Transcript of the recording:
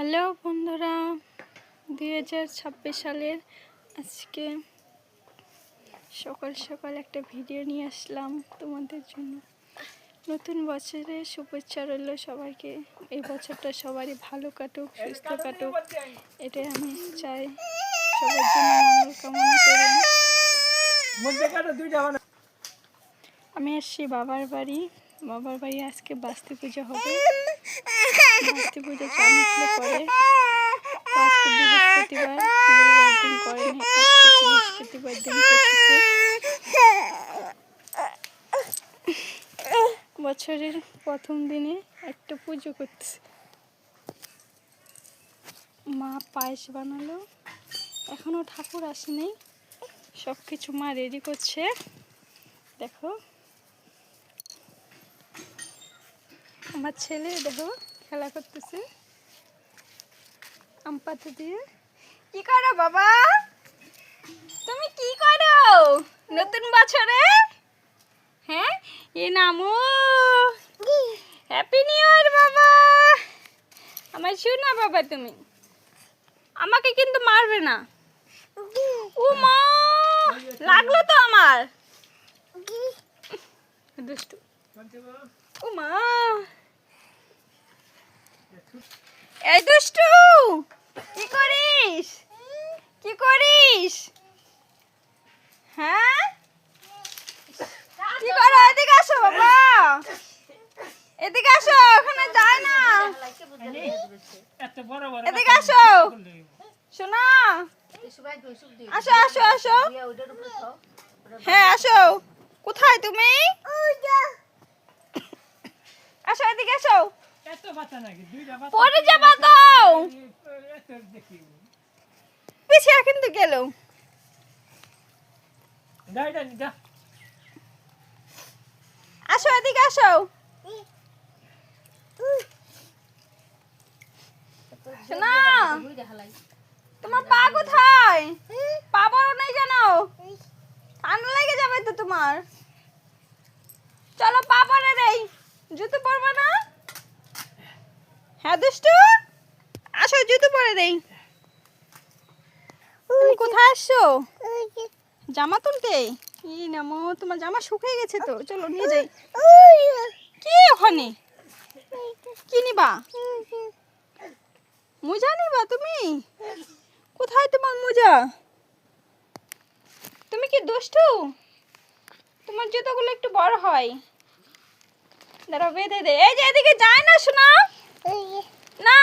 Hello বন্ধুরা, 2026 সালের আজকে সকাল সকাল একটা ভিডিও নিয়ে আসলাম তোমাদের জন্য। নতুন বছরের শুভেচ্ছা রইল সবাইকে। এই বছরটা সবারই ভালো কাটুক, সুস্থ কাটুক, এটাই আমি চাই। সবার জন্য মঙ্গল কামনা করি। আমি আসছি বাবার বাড়ি আজকে বাস্তি পুজো হবে। বাস্তি পুজো চান উঠলে পরে আজকে বৃহস্পতিবার, রবিবার দিন করেনি, আজকে বৃহস্পতিবার দিন করতেছে। বছরের প্রথম দিনে একটা পুজো করতেছে। মা পায়েস বানালো, এখনো ঠাকুর আসেনি, সব কিছু মা রেডি করছে। দেখো আমার ছেলে দেখো খেলা করতেছে আম পাতা দিয়ে। কি করো বাবা, তুমি কি করো নতুন বছরে? হ্যাঁ, এ নামো হ্যাপি নিউ ইয়ার বাবা। আমার শোনা বাবা, তুমি আমাকে কিন্তু মারবে না। ও মা, লাগলো তো আমার দুষ্টু। ও মা, এই দুষ্টু কি করিস, কি করিস? হ্যাঁ, কি করো? এদিকে আসো বাবা, এদিকে আসো, ওখানে যায় না। এদিকে আসো শোনা, আসো আসো আসো। হ্যাঁ আসো। কোথায় তুমি? আসো এদিকে আসো। পরে যাবা তো, পিছিয়ে কিন্তু গেল। আসো এদিকে আসো। শোনা, তোমার পা কোথায়? পা বড় নেই কেন? ঠান্ডা লেগে যাবে তো তোমার। চলো পা পরে দেই, জুতো পরবে না? হ্যাঁ দুষ্টু, আসো জুতো পরে দেই। তুমি কোথায় আসছো? জামা তুলতে? ই নামো, তোমার জামা শুকিয়ে গেছে তো, চলো নিয়ে যাই। কি ওখানে কি নিবা? মোজা নিবা তুমি? কোথায় তোমার মোজা? তুমি কি দুষ্টু? তোমার জুতোগুলো একটু বড় হয়। দাঁড়াও বেঁধে দে। এই যে এদিকে যায় না শোনা, না